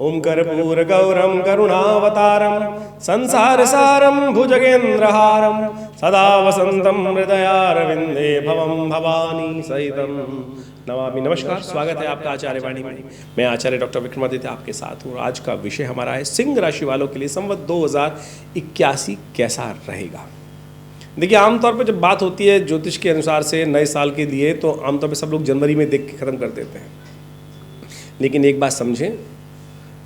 ओम कर्पूरगौरं करुणावतारं संसारसारं भुजगेन्द्रहारं सदा वसंतं हृदयारविंदे भवं भवानी सहितं नमामि। नमस्कार, स्वागत है आपका आचार्य वाणी में। मैं आचार्य डॉक्टर विक्रमादित्य आपके साथ हूँ। आज का विषय हमारा है सिंह राशि वालों के लिए संवत 2081 कैसा रहेगा। देखिए, आमतौर पर जब बात होती है ज्योतिष के अनुसार से नए साल के लिए, तो आमतौर पर सब लोग जनवरी में देख के ख़त्म कर देते हैं। लेकिन एक बात समझें,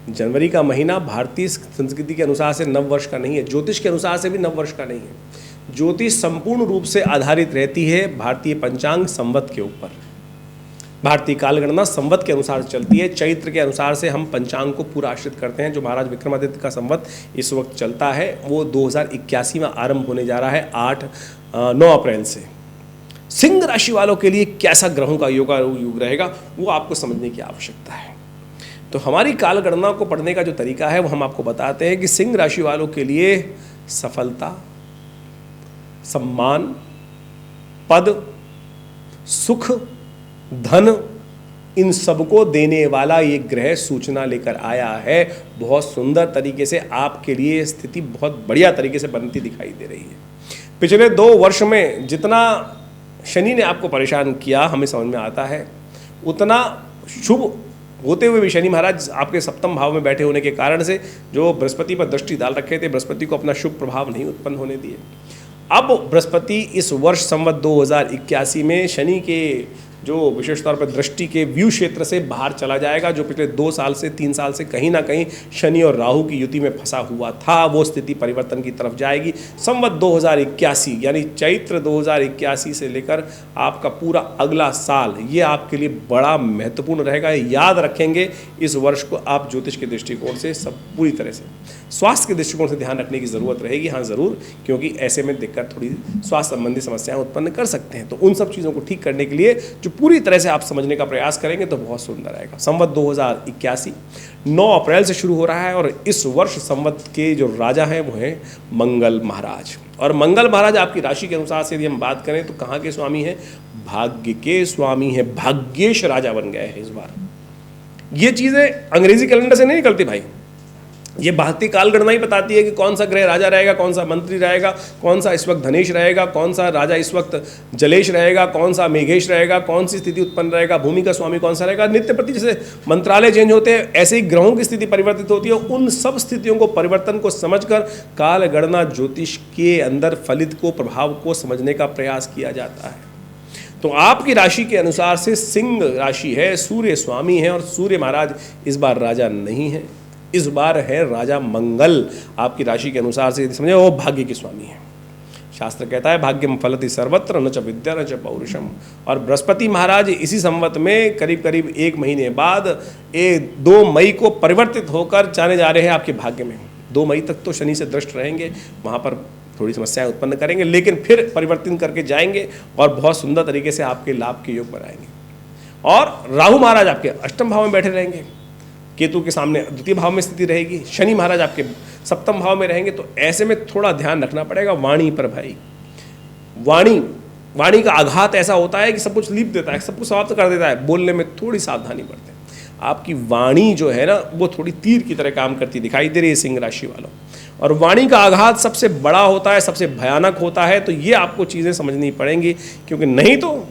जनवरी का महीना भारतीय संस्कृति के अनुसार से नव वर्ष का नहीं है, ज्योतिष के अनुसार से भी नव वर्ष का नहीं है। ज्योतिष संपूर्ण रूप से आधारित रहती है भारतीय पंचांग संवत के ऊपर। भारतीय कालगणना संवत के अनुसार चलती है। चैत्र के अनुसार से हम पंचांग को पूरा आश्रित करते हैं। जो महाराज विक्रमादित्य का संवत इस वक्त चलता है वो 2081 में आरंभ होने जा रहा है 9 अप्रैल से। सिंह राशि वालों के लिए कैसा ग्रहों का योग रहेगा वो आपको समझने की आवश्यकता है। तो हमारी कालगणना को पढ़ने का जो तरीका है वो हम आपको बताते हैं कि सिंह राशि वालों के लिए सफलता, सम्मान, पद, सुख, धन, इन सबको देने वाला ये ग्रह सूचना लेकर आया है। बहुत सुंदर तरीके से आपके लिए स्थिति बहुत बढ़िया तरीके से बनती दिखाई दे रही है। पिछले 2 वर्ष में जितना शनि ने आपको परेशान किया हमें समझ में आता है, उतना शुभ होते हुए भी शनि महाराज आपके सप्तम भाव में बैठे होने के कारण से जो बृहस्पति पर दृष्टि डाल रखे थे, बृहस्पति को अपना शुभ प्रभाव नहीं उत्पन्न होने दिए। अब बृहस्पति इस वर्ष संवत 2081 में शनि के जो विशेष तौर पर दृष्टि के व्यू क्षेत्र से बाहर चला जाएगा। जो पिछले 2 साल से 3 साल से कहीं ना कहीं शनि और राहु की युति में फंसा हुआ था, वो स्थिति परिवर्तन की तरफ जाएगी। संवत 2081 यानी चैत्र 2081 से लेकर आपका पूरा अगला साल ये आपके लिए बड़ा महत्वपूर्ण रहेगा। याद रखेंगे इस वर्ष को आप ज्योतिष के दृष्टिकोण से सब पूरी तरह से, स्वास्थ्य के दृष्टिकोण से ध्यान रखने की ज़रूरत रहेगी। हाँ ज़रूर, क्योंकि ऐसे में दिक्कत थोड़ी स्वास्थ्य संबंधी समस्याएं उत्पन्न कर सकते हैं। तो उन सब चीज़ों को ठीक करने के लिए जो पूरी तरह से आप समझने का प्रयास करेंगे तो बहुत सुंदर रहेगा। संवत 2081 9 अप्रैल से शुरू हो रहा है और इस वर्ष संवत के जो राजा हैं वो हैं मंगल महाराज। और मंगल महाराज आपकी राशि के अनुसार से यदि हम बात करें तो कहाँ के स्वामी हैं? भाग्य के स्वामी हैं। भाग्येश राजा बन गए हैं इस बार। ये चीज़ें अंग्रेजी कैलेंडर से नहीं निकलती भाई, ये भारतीय कालगणना ही बताती है कि कौन सा ग्रह राजा रहेगा, कौन सा मंत्री रहेगा, कौन सा इस वक्त धनेश रहेगा, कौन सा राजा इस वक्त जलेश रहेगा, कौन सा मेघेश रहेगा, कौन सी स्थिति उत्पन्न रहेगा, भूमि का स्वामी कौन सा रहेगा। नित्य प्रति जैसे मंत्रालय चेंज होते हैं ऐसे ही ग्रहों की स्थिति परिवर्तित होती है। उन सब स्थितियों को, परिवर्तन को समझकर कालगणना ज्योतिष के अंदर फलित को, प्रभाव को समझने का प्रयास किया जाता है। तो आपकी राशि के अनुसार से सिंह राशि है, सूर्य स्वामी है और सूर्य महाराज इस बार राजा नहीं है, इस बार है राजा मंगल। आपकी राशि के अनुसार से समझे वो भाग्य के स्वामी है। शास्त्र कहता है भाग्यम फलति सर्वत्र न च विद्या न च पौरुषम। और बृहस्पति महाराज इसी संवत में करीब करीब 1 महीने बाद 2 मई को परिवर्तित होकर जाने जा रहे हैं आपके भाग्य में। 2 मई तक तो शनि से दृष्ट रहेंगे, वहाँ पर थोड़ी समस्याएं उत्पन्न करेंगे, लेकिन फिर परिवर्तन करके जाएंगे और बहुत सुंदर तरीके से आपके लाभ के योग बनाएंगे। और राहु महाराज आपके अष्टम भाव में बैठे रहेंगे, केतु के सामने द्वितीय भाव में स्थिति रहेगी, शनि महाराज आपके सप्तम भाव में रहेंगे। तो ऐसे में थोड़ा ध्यान रखना पड़ेगा वाणी पर भाई। वाणी का आघात ऐसा होता है कि सब कुछ लीप देता है, सब कुछ समाप्त कर देता है। बोलने में थोड़ी सावधानी बरतें। आपकी वाणी जो है ना वो थोड़ी तीर की तरह काम करती दिखाई दे रही है सिंह राशि वालों। और वाणी का आघात सबसे बड़ा होता है, सबसे भयानक होता है। तो ये आपको चीज़ें समझनी पड़ेंगी, क्योंकि नहीं तो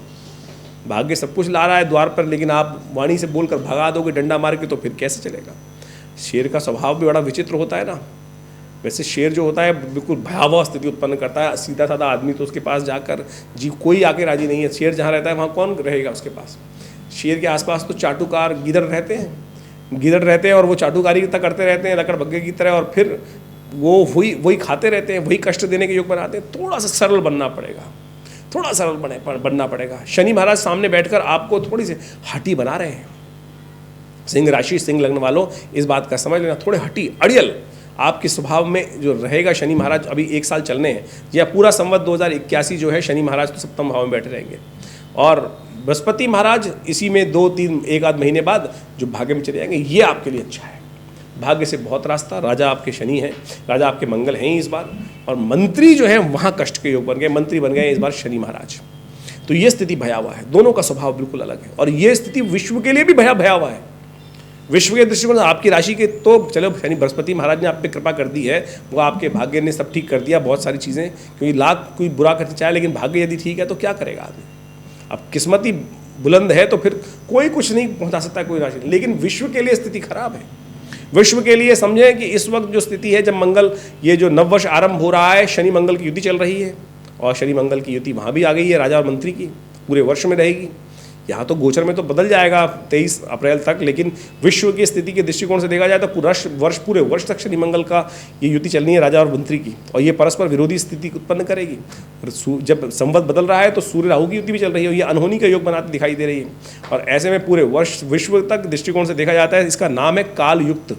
भाग्य सब कुछ ला रहा है द्वार पर, लेकिन आप वाणी से बोलकर भगा दोगे डंडा मार के, तो फिर कैसे चलेगा। शेर का स्वभाव भी बड़ा विचित्र होता है ना। वैसे शेर जो होता है बिल्कुल भयावह स्थिति उत्पन्न करता है। सीधा साधा आदमी तो उसके पास जाकर कोई आके राजी नहीं है। शेर जहाँ रहता है वहाँ कौन रहेगा उसके पास। शेर के आसपास तो चाटुकार गिदड़ रहते हैं और वो चाटुकारिता करते रहते हैं लकड़ बग्गे की तरह, और फिर वो वही खाते रहते हैं, वही कष्ट देने के योग बनाते हैं। थोड़ा सा सरल बनना पड़ेगा। शनि महाराज सामने बैठकर आपको थोड़ी सी हठी बना रहे हैं। सिंह राशि, सिंह लग्न वालों इस बात का समझ लेना, थोड़े हठी अड़ियल आपके स्वभाव में जो रहेगा। शनि महाराज अभी 1 साल चलने हैं, या पूरा संवत 2081 जो है शनि महाराज तो सप्तम भाव में बैठे रहेंगे। और बृहस्पति महाराज इसी में 2-3 1 महीने बाद जो भाग्य में चले जाएंगे। ये आपके लिए अच्छा है। भाग्य से बहुत रास्ता, राजा आपके शनि हैं, राजा आपके मंगल हैं इस बार। और मंत्री जो है वहाँ कष्ट के योग बन गए, मंत्री बन गए इस बार शनि महाराज। तो ये स्थिति भयावह है। दोनों का स्वभाव बिल्कुल अलग है और ये स्थिति विश्व के लिए भी भयावह है। विश्व के दृष्टिकोण से आपकी राशि के तो चलो शनि बृहस्पति महाराज ने आप पे कृपा कर दी है, वो आपके भाग्य ने सब ठीक कर दिया बहुत सारी चीज़ें, क्योंकि लाख कोई बुरा करना चाहे लेकिन भाग्य यदि ठीक है तो क्या करेगा आदमी। अब किस्मत ही बुलंद है तो फिर कोई कुछ नहीं पहुंचा सकता कोई राशि, लेकिन विश्व के लिए स्थिति खराब है। विश्व के लिए समझें कि इस वक्त जो स्थिति है, जब मंगल ये जो नववर्ष आरंभ हो रहा है, शनि मंगल की युति चल रही है और शनि मंगल की युति वहाँ भी आ गई है राजा और मंत्री की, पूरे वर्ष में रहेगी। यहाँ तो गोचर में तो बदल जाएगा 23 अप्रैल तक, लेकिन विश्व की स्थिति के दृष्टिकोण से देखा जाए तो पूरे वर्ष तक शनि मंगल का ये युति चलनी है राजा और मंत्री की, और ये परस्पर विरोधी स्थिति उत्पन्न करेगी। जब संवत बदल रहा है तो सूर्य राहु की युति भी चल रही है और ये अनहोनी का योग बनाती दिखाई दे रही है, और ऐसे में पूरे वर्ष विश्व तक दृष्टिकोण से देखा जाता है। इसका नाम है काल युक्त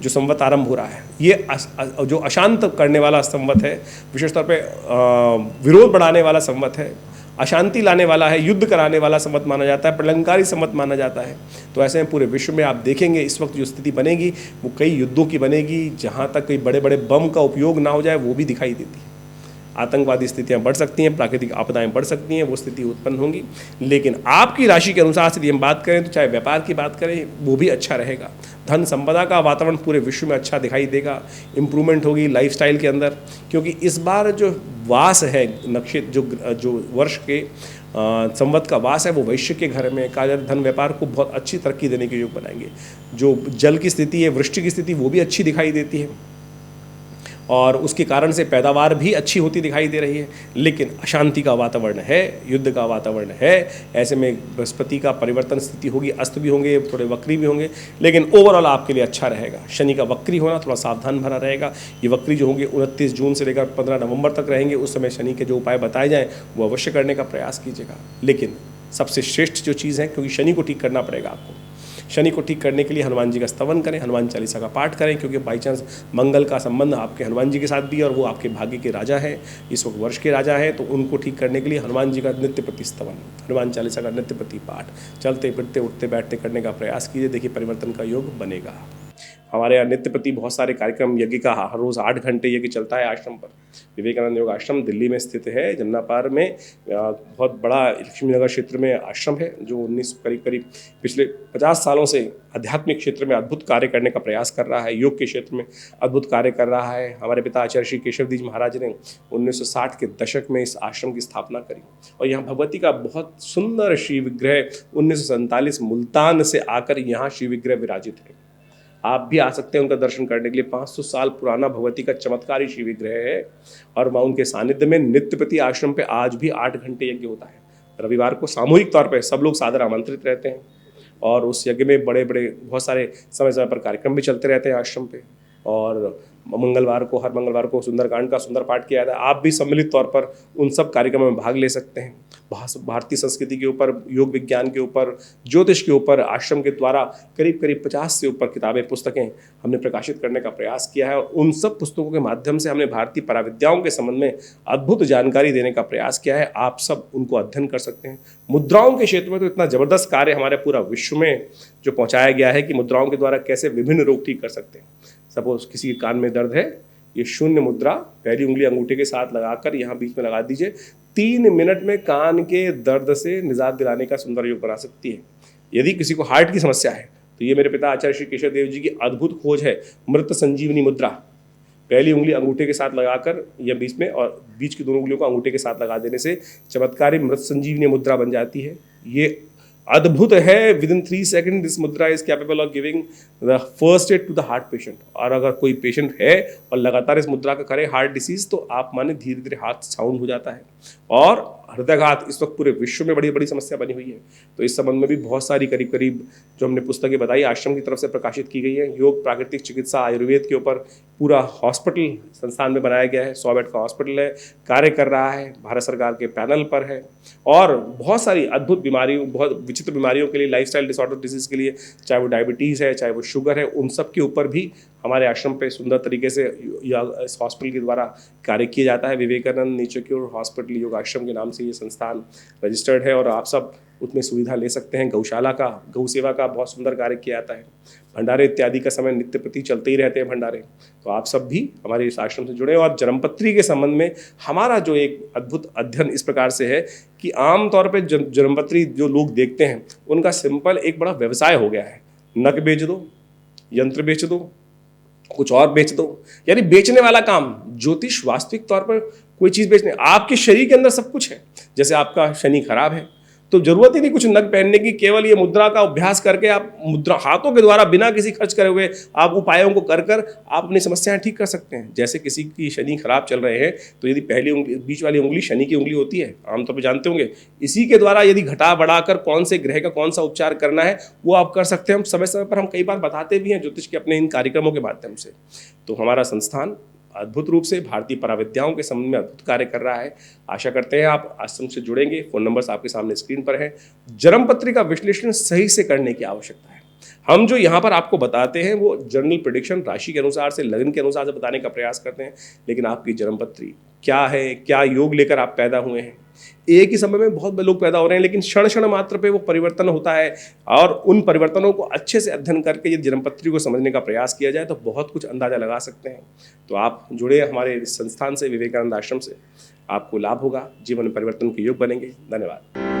जो संवत आरंभ हो रहा है। ये जो अशांत करने वाला संवत है, विशेष तौर पे विरोध बढ़ाने वाला संवत है, अशांति लाने वाला है, युद्ध कराने वाला संवत माना जाता है, प्रलंकारी संवत माना जाता है। तो ऐसे में पूरे विश्व में आप देखेंगे इस वक्त जो स्थिति बनेगी वो कई युद्धों की बनेगी, जहाँ तक कई बड़े बड़े बम का उपयोग ना हो जाए वो भी दिखाई देती है। आतंकवादी स्थितियां बढ़ सकती हैं, प्राकृतिक आपदाएं बढ़ सकती हैं, वो स्थिति उत्पन्न होंगी। लेकिन आपकी राशि के अनुसार यदि हम बात करें तो चाहे व्यापार की बात करें वो भी अच्छा रहेगा। धन संपदा का वातावरण पूरे विश्व में अच्छा दिखाई देगा, इम्प्रूवमेंट होगी लाइफस्टाइल के अंदर, क्योंकि इस बार जो वास है नक्षत्र जो वर्ष के संवत का वास है वो वैश्य के घर में कार्य धन व्यापार को बहुत अच्छी तरक्की देने के योग बनाएंगे। जो जल की स्थिति है, वृष्टि की स्थिति वो भी अच्छी दिखाई देती है और उसके कारण से पैदावार भी अच्छी होती दिखाई दे रही है। लेकिन अशांति का वातावरण है, युद्ध का वातावरण है। ऐसे में बृहस्पति का परिवर्तन स्थिति होगी, अस्त भी होंगे, थोड़े वक्री भी होंगे, लेकिन ओवरऑल आपके लिए अच्छा रहेगा। शनि का वक्री होना थोड़ा सावधान भरा रहेगा। ये वक्री जो होंगे 29 जून से लेकर 15 नवंबर तक रहेंगे। उस समय शनि के जो उपाय बताए जाएँ वो अवश्य करने का प्रयास कीजिएगा। लेकिन सबसे श्रेष्ठ जो चीज़ है, क्योंकि शनि को ठीक करना पड़ेगा आपको, शनि को ठीक करने के लिए हनुमान जी का स्तवन करें, हनुमान चालीसा का पाठ करें, क्योंकि बाई चांस मंगल का संबंध आपके हनुमान जी के साथ भी है और वो आपके भाग्य के राजा है, इस वक्त वर्ष के राजा है। तो उनको ठीक करने के लिए हनुमान जी का नित्य प्रति स्तवन, हनुमान चालीसा का नित्य प्रति पाठ चलते फिरते उठते बैठते करने का प्रयास कीजिए। देखिए परिवर्तन का योग बनेगा। हमारे यहाँ नित्य प्रति बहुत सारे कार्यक्रम, यज्ञ का हर रोज़ 8 घंटे यज्ञ चलता है आश्रम पर। विवेकानंद योग आश्रम दिल्ली में स्थित है, जमुना पार में। बहुत बड़ा लक्ष्मी नगर क्षेत्र में आश्रम है जो करीब पिछले 50 सालों से आध्यात्मिक क्षेत्र में अद्भुत कार्य करने का प्रयास कर रहा है, योग के क्षेत्र में अद्भुत कार्य कर रहा है। हमारे पिता आचार्य श्री केशवदीज महाराज ने 1960 के दशक में इस आश्रम की स्थापना करी और यहाँ भगवती का बहुत सुंदर श्री विग्रह 1947 मुल्तान से आकर यहाँ श्री विग्रह विराजित है। आप भी आ सकते हैं उनका दर्शन करने के लिए। 500 साल पुराना भगवती का चमत्कारी शिव विग्रह है और वहाँ उनके सानिध्य में नित्य प्रति आश्रम पे आज भी 8 घंटे यज्ञ होता है। रविवार को सामूहिक तौर पे सब लोग सादर आमंत्रित रहते हैं और उस यज्ञ में बड़े बड़े बहुत सारे समय समय पर कार्यक्रम भी चलते रहते हैं आश्रम पे। और हर मंगलवार को सुंदरकांड का सुंदर पाठ किया जाता है। आप भी सम्मिलित तौर पर उन सब कार्यक्रमों में भाग ले सकते हैं। भारतीय संस्कृति के ऊपर, योग विज्ञान के ऊपर, ज्योतिष के ऊपर आश्रम के द्वारा करीब 50 से ऊपर किताबें, पुस्तकें हमने प्रकाशित करने का प्रयास किया है और उन सब पुस्तकों के माध्यम से हमने भारतीय पराविद्याओं के संबंध में अद्भुत जानकारी देने का प्रयास किया है। आप सब उनको अध्ययन कर सकते हैं। मुद्राओं के क्षेत्र में तो इतना जबरदस्त कार्य हमारे पूरा विश्व में जो पहुँचाया गया है कि मुद्राओं के द्वारा कैसे विभिन्न रोग ठीक कर सकते हैं। सपोज किसी के कान में दर्द है, ये शून्य मुद्रा पहली उंगली अंगूठे के साथ लगाकर यहाँ बीच में लगा दीजिए, 3 मिनट में कान के दर्द से निजात दिलाने का सुंदर योग बना सकती है। यदि किसी को हार्ट की समस्या है तो ये मेरे पिता आचार्य श्री केशव देव जी की अद्भुत खोज है, मृत संजीवनी मुद्रा। पहली उंगली अंगूठे के साथ लगाकर या बीच में और बीच की दोनों उंगलियों को अंगूठे के साथ लगा देने से चमत्कारी मृत संजीवनी मुद्रा बन जाती है। ये अद्भुत है। Within 3 second this mudra is capable of giving the first aid to the heart patient. और अगर कोई पेशेंट है और लगातार इस मुद्रा का करे हार्ट डिसीज, तो आप माने धीरे धीरे हार्ट साउंड हो जाता है। और हृदयघात इस वक्त पूरे विश्व में बड़ी बड़ी समस्या बनी हुई है। तो इस संबंध में भी बहुत सारी करीब जो हमने पुस्तकें बताई आश्रम की तरफ से प्रकाशित की गई है। योग, प्राकृतिक चिकित्सा, आयुर्वेद के ऊपर पूरा हॉस्पिटल संस्थान में बनाया गया है। 100 बेड का हॉस्पिटल है, कार्य कर रहा है, भारत सरकार के पैनल पर है। और बहुत सारी अद्भुत बीमारियों, बहुत विचित्र बीमारियों के लिए, लाइफस्टाइल डिसऑर्डर डिजीज के लिए, चाहे वो डायबिटीज़ है, चाहे वो शुगर है, उन सब के ऊपर भी हमारे आश्रम पे सुंदर तरीके से इस हॉस्पिटल के द्वारा कार्य किया जाता है। विवेकानंद नेचर क्योर हॉस्पिटल योग आश्रम के नाम से ये संस्थान रजिस्टर्ड है और आप सब उसमें सुविधा ले सकते हैं। गौशाला का, गौ सेवा का बहुत सुंदर कार्य किया जाता है। भंडारे इत्यादि का समय नित्य प्रति चलते ही रहते हैं भंडारे। तो आप सब भी हमारे इस आश्रम से जुड़े। और जन्मपत्री के संबंध में हमारा जो एक अद्भुत अध्ययन इस प्रकार से है कि आमतौर पर जन्मपत्री जो लोग देखते हैं उनका सिंपल एक बड़ा व्यवसाय हो गया है। नक बेच दो, यंत्र बेच दो, कुछ और बेच दो, यानी बेचने वाला काम। ज्योतिष वास्तविक तौर पर कोई चीज बेचने, आपके शरीर के अंदर सब कुछ है। जैसे आपका शनि खराब है तो जरूरत ही नहीं कुछ नग पहनने की, केवल ये मुद्रा का अभ्यास करके आप मुद्रा हाथों के द्वारा बिना किसी खर्च करे हुए आप उपायों को कर कर आप अपनी समस्याएं ठीक कर सकते हैं। जैसे किसी की शनि खराब चल रहे हैं तो यदि पहली उंगली, बीच वाली उंगली शनि की उंगली होती है, आमतौर पर जानते होंगे, इसी के द्वारा यदि घटा बढ़ाकर कौन से ग्रह का कौन सा उपचार करना है वो आप कर सकते हैं। हम समय समय पर हम कई बार बताते भी हैं ज्योतिष के अपने इन कार्यक्रमों के माध्यम से। तो हमारा संस्थान अद्भुत रूप से भारतीय पराविद्याओं के संबंध में अद्भुत कार्य कर रहा है। आशा करते हैं आप आश्रम से जुड़ेंगे। फोन नंबर्स आपके सामने स्क्रीन पर है। जन्म पत्री का विश्लेषण सही से करने की आवश्यकता है। हम जो यहाँ पर आपको बताते हैं वो जनरल प्रेडिक्शन, राशि के अनुसार से, लग्न के अनुसार से बताने का प्रयास करते हैं, लेकिन आपकी जन्म पत्री क्या है, क्या योग लेकर आप पैदा हुए हैं। एक ही समय में बहुत लोग पैदा हो रहे हैं, लेकिन क्षण क्षण मात्र पे वो परिवर्तन होता है, और उन परिवर्तनों को अच्छे से अध्ययन करके यदि जन्मपत्री को समझने का प्रयास किया जाए तो बहुत कुछ अंदाजा लगा सकते हैं। तो आप जुड़े हमारे संस्थान से, विवेकानंद आश्रम से, आपको लाभ होगा, जीवन में परिवर्तन के योग बनेंगे। धन्यवाद।